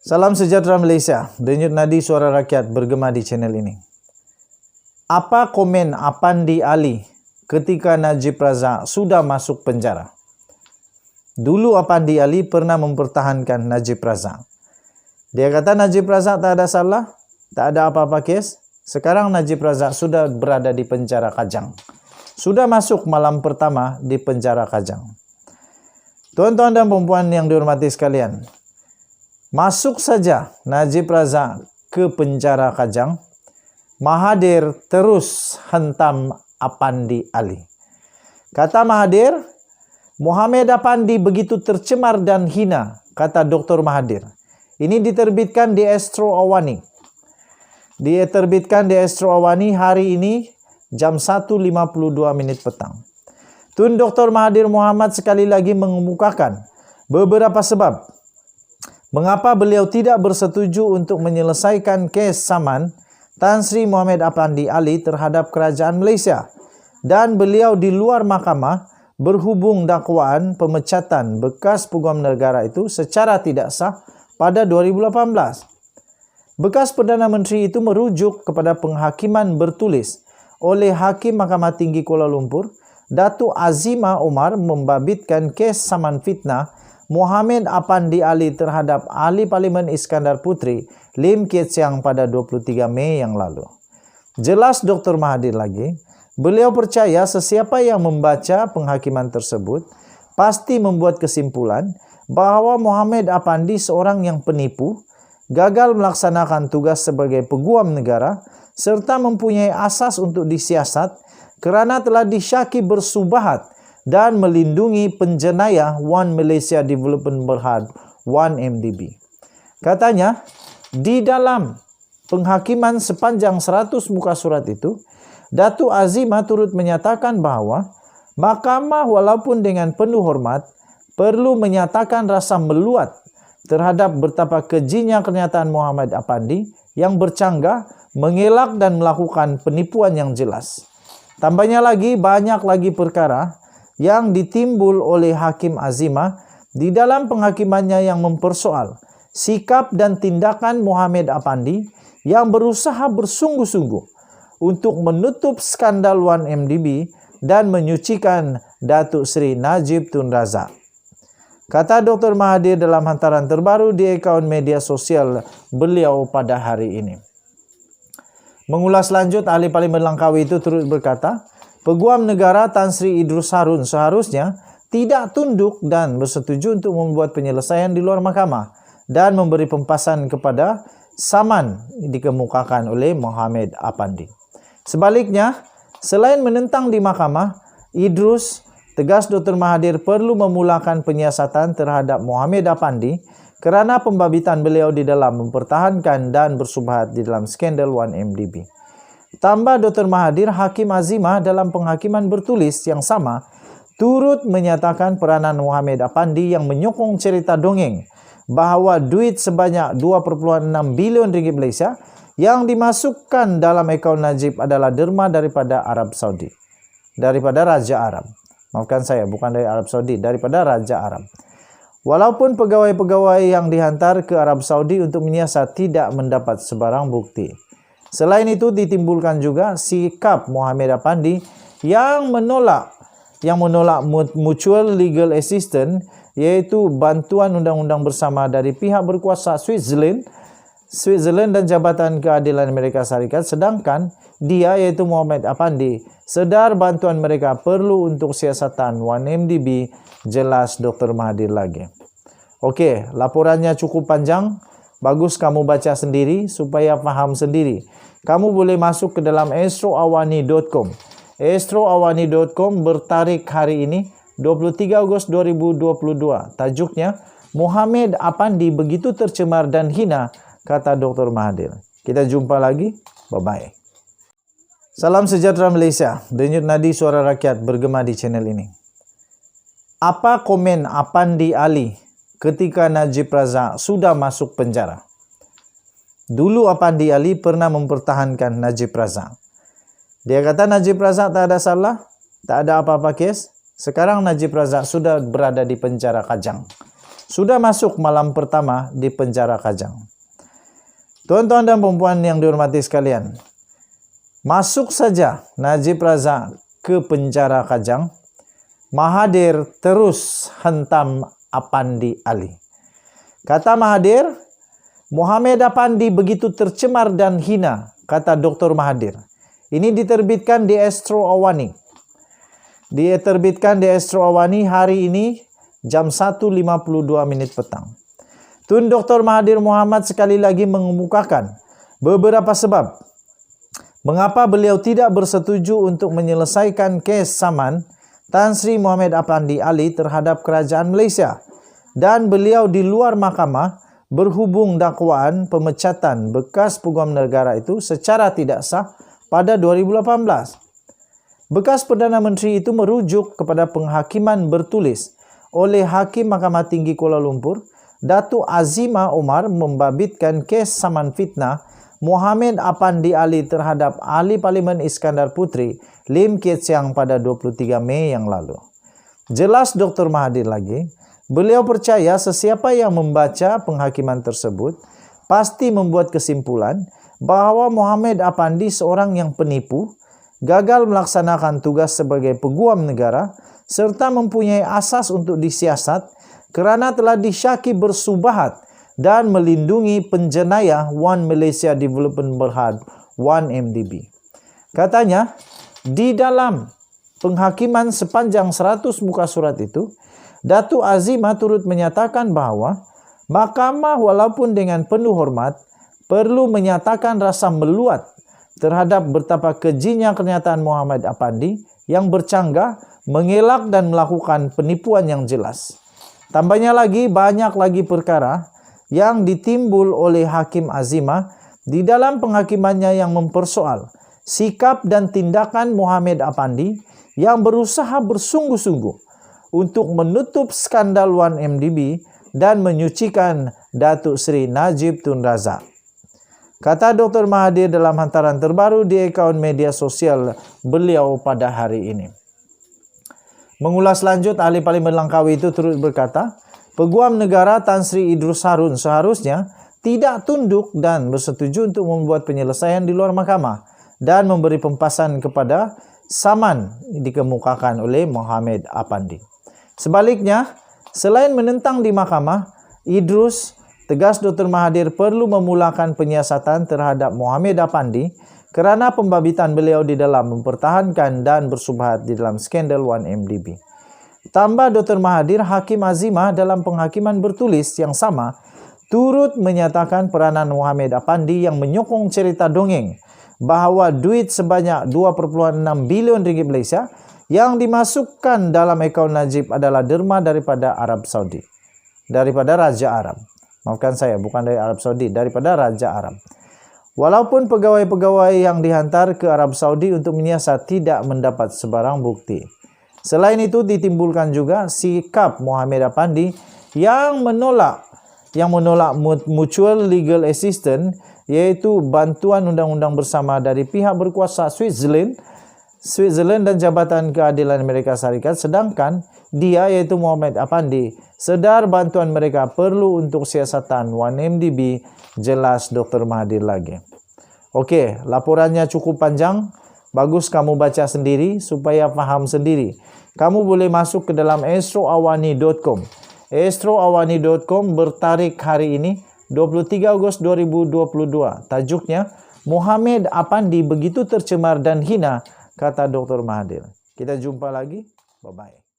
Salam sejahtera Malaysia, denyut nadi suara rakyat bergema di channel ini. Apa komen Apandi Ali ketika Najib Razak sudah masuk penjara? Dulu Apandi Ali pernah mempertahankan Najib Razak. Dia kata Najib Razak tak ada salah, tak ada apa-apa kes. Sekarang Najib Razak sudah berada di penjara Kajang. Sudah masuk malam pertama di penjara Kajang. Tuan-tuan dan puan-puan yang dihormati sekalian, masuk saja Najib Razak ke penjara Kajang, Mahathir terus hentam Apandi Ali. Kata Mahathir, Muhammad Apandi begitu tercemar dan hina, kata Dr. Mahathir. Ini diterbitkan di Astro Awani. Diterbitkan di Astro Awani hari ini jam 1.52 petang. Tun Dr. Mahathir Mohamad sekali lagi mengemukakan beberapa sebab mengapa beliau tidak bersetuju untuk menyelesaikan kes saman Tan Sri Muhammad Apandi Ali terhadap kerajaan Malaysia, dan beliau di luar mahkamah berhubung dakwaan pemecatan bekas Peguam Negara itu secara tidak sah pada 2018. Bekas Perdana Menteri itu merujuk kepada penghakiman bertulis oleh Hakim Mahkamah Tinggi Kuala Lumpur, Datuk Azimah Omar, membabitkan kes saman fitnah Muhammad Apandi Ali terhadap Ahli Parlimen Iskandar Puteri, Lim Kiat Siang pada 23 Mei yang lalu. Jelas Dr. Mahathir lagi, beliau percaya sesiapa yang membaca penghakiman tersebut pasti membuat kesimpulan bahawa Muhammad Apandi seorang yang penipu, gagal melaksanakan tugas sebagai peguam negara serta mempunyai asas untuk disiasat kerana telah disyaki bersubahat dan melindungi penjenayah One Malaysia Development Berhad 1MDB. Katanya, di dalam penghakiman sepanjang 100 muka surat itu, Datuk Azimah turut menyatakan bahawa mahkamah walaupun dengan penuh hormat perlu menyatakan rasa meluat terhadap betapa kejinya kenyataan Muhammad Apandi yang bercanggah, mengelak dan melakukan penipuan yang jelas. Tambahnya lagi, banyak lagi perkara yang ditimbul oleh Hakim Azimah di dalam penghakimannya yang mempersoal sikap dan tindakan Muhammad Apandi yang berusaha bersungguh-sungguh untuk menutup skandal 1MDB dan menyucikan Datuk Seri Najib Tun Razak. Kata Dr. Mahathir dalam hantaran terbaru di akaun media sosial beliau pada hari ini. Mengulas lanjut, Ahli Parlimen Langkawi itu turut berkata, Peguam Negara Tan Sri Idrus Harun seharusnya tidak tunduk dan bersetuju untuk membuat penyelesaian di luar mahkamah dan memberi pempasan kepada saman dikemukakan oleh Muhammad Apandi. Sebaliknya, selain menentang di mahkamah, Idrus, tegas Dr. Mahathir perlu memulakan penyiasatan terhadap Muhammad Apandi kerana pembabitan beliau di dalam mempertahankan dan bersubhat di dalam skandal 1MDB. Tambah Dr. Mahathir, Hakim Azimah dalam penghakiman bertulis yang sama turut menyatakan peranan Muhammad Apandi yang menyokong cerita dongeng bahawa duit sebanyak 2.6 bilion ringgit Malaysia yang dimasukkan dalam akaun Najib adalah derma daripada Arab Saudi. Daripada Raja Arab. Maafkan saya, bukan dari Arab Saudi, daripada Raja Arab. Walaupun pegawai-pegawai yang dihantar ke Arab Saudi untuk menyiasat tidak mendapat sebarang bukti. Selain itu ditimbulkan juga sikap Muhammad Apandi yang menolak mutual legal assistance, iaitu bantuan undang-undang bersama dari pihak berkuasa Switzerland dan Jabatan Keadilan Amerika Syarikat, sedangkan dia iaitu Muhammad Apandi sedar bantuan mereka perlu untuk siasatan 1MDB, jelas Dr. Mahathir lagi. Okey, laporannya cukup panjang. Bagus kamu baca sendiri supaya faham sendiri. Kamu boleh masuk ke dalam astroawani.com. Astroawani.com bertarikh hari ini 23 Ogos 2022. Tajuknya, Muhammad Apandi begitu tercemar dan hina, kata Dr. Mahathir. Kita jumpa lagi. Bye-bye. Salam sejahtera Malaysia. Denyut nadi suara rakyat bergema di channel ini. Apa komen Apandi Ali ketika Najib Razak sudah masuk penjara? Dulu Apandi Ali pernah mempertahankan Najib Razak. Dia kata Najib Razak tak ada salah, tak ada apa-apa kes. Sekarang Najib Razak sudah berada di penjara Kajang. sudah masuk malam pertama di penjara Kajang. Tuan-tuan dan perempuan yang dihormati sekalian, masuk saja Najib Razak ke penjara Kajang, Mahathir terus hentam Apandi Ali. Kata Mahathir, Muhammad Apandi begitu tercemar dan hina, kata Dr. Mahathir. Ini diterbitkan di Astro Awani. Diterbitkan di Astro Awani hari ini jam 1.52 menit petang. Tun Dr. Mahathir Mohamad sekali lagi mengemukakan beberapa sebab mengapa beliau tidak bersetuju untuk menyelesaikan kes saman Tan Sri Muhammad Apandi Ali terhadap kerajaan Malaysia, dan beliau di luar mahkamah berhubung dakwaan pemecatan bekas peguam negara itu secara tidak sah pada 2018. Bekas Perdana Menteri itu merujuk kepada penghakiman bertulis oleh Hakim Mahkamah Tinggi Kuala Lumpur, Datuk Azimah Omar, membabitkan kes saman fitnah Muhammad Apandi Ali terhadap Ahli Parlimen Iskandar Puteri, Lim Kit Siang pada 23 Mei yang lalu. Jelas Dr. Mahathir lagi, beliau percaya sesiapa yang membaca penghakiman tersebut pasti membuat kesimpulan bahawa Muhammad Apandi seorang yang penipu, gagal melaksanakan tugas sebagai peguam negara, serta mempunyai asas untuk disiasat kerana telah disyaki bersubahat dan melindungi penjenayah One Malaysia Development Berhad 1MDB. Katanya, di dalam penghakiman sepanjang 100 muka surat itu, Datuk Azimah turut menyatakan bahawa mahkamah walaupun dengan penuh hormat perlu menyatakan rasa meluat terhadap betapa kejinya kenyataan Muhammad Apandi yang bercanggah, mengelak dan melakukan penipuan yang jelas. Tambahnya lagi, banyak lagi perkara yang ditimbul oleh Hakim Azimah di dalam penghakimannya yang mempersoal sikap dan tindakan Muhammad Apandi yang berusaha bersungguh-sungguh untuk menutup skandal 1MDB dan menyucikan Datuk Seri Najib Tun Razak. Kata Dr. Mahathir dalam hantaran terbaru di akaun media sosial beliau pada hari ini. Mengulas lanjut, Ahli Parlimen Langkawi itu turut berkata, Peguam negara Tan Sri Idrus Harun seharusnya tidak tunduk dan bersetuju untuk membuat penyelesaian di luar mahkamah dan memberi pempasan kepada saman dikemukakan oleh Muhammad Apandi. Sebaliknya, selain menentang di mahkamah, Idrus, tegas Dr. Mahathir perlu memulakan penyiasatan terhadap Muhammad Apandi kerana pembabitan beliau di dalam mempertahankan dan bersubhat di dalam skandal 1MDB. Tambah Dr. Mahathir, Hakim Azimah dalam penghakiman bertulis yang sama turut menyatakan peranan Muhammad Apandi yang menyokong cerita dongeng bahawa duit sebanyak 2.6 bilion ringgit Malaysia yang dimasukkan dalam akaun Najib adalah derma daripada Arab Saudi. Daripada Raja Arab. Maafkan saya, bukan dari Arab Saudi, daripada Raja Arab. Walaupun pegawai-pegawai yang dihantar ke Arab Saudi untuk menyiasat tidak mendapat sebarang bukti. Selain itu ditimbulkan juga sikap Muhammad Apandi yang menolak mutual legal assistance, iaitu bantuan undang-undang bersama dari pihak berkuasa Switzerland dan Jabatan Keadilan Amerika Syarikat, sedangkan dia iaitu Muhammad Apandi sedar bantuan mereka perlu untuk siasatan 1MDB, jelas Dr. Mahathir lagi. Okey, laporannya cukup panjang. Bagus kamu baca sendiri supaya faham sendiri. Kamu boleh masuk ke dalam astroawani.com. Astroawani.com bertarikh hari ini 23 Ogos 2022. Tajuknya, Muhammad Apandi begitu tercemar dan hina, kata Dr. Mahathir. Kita jumpa lagi. Bye-bye.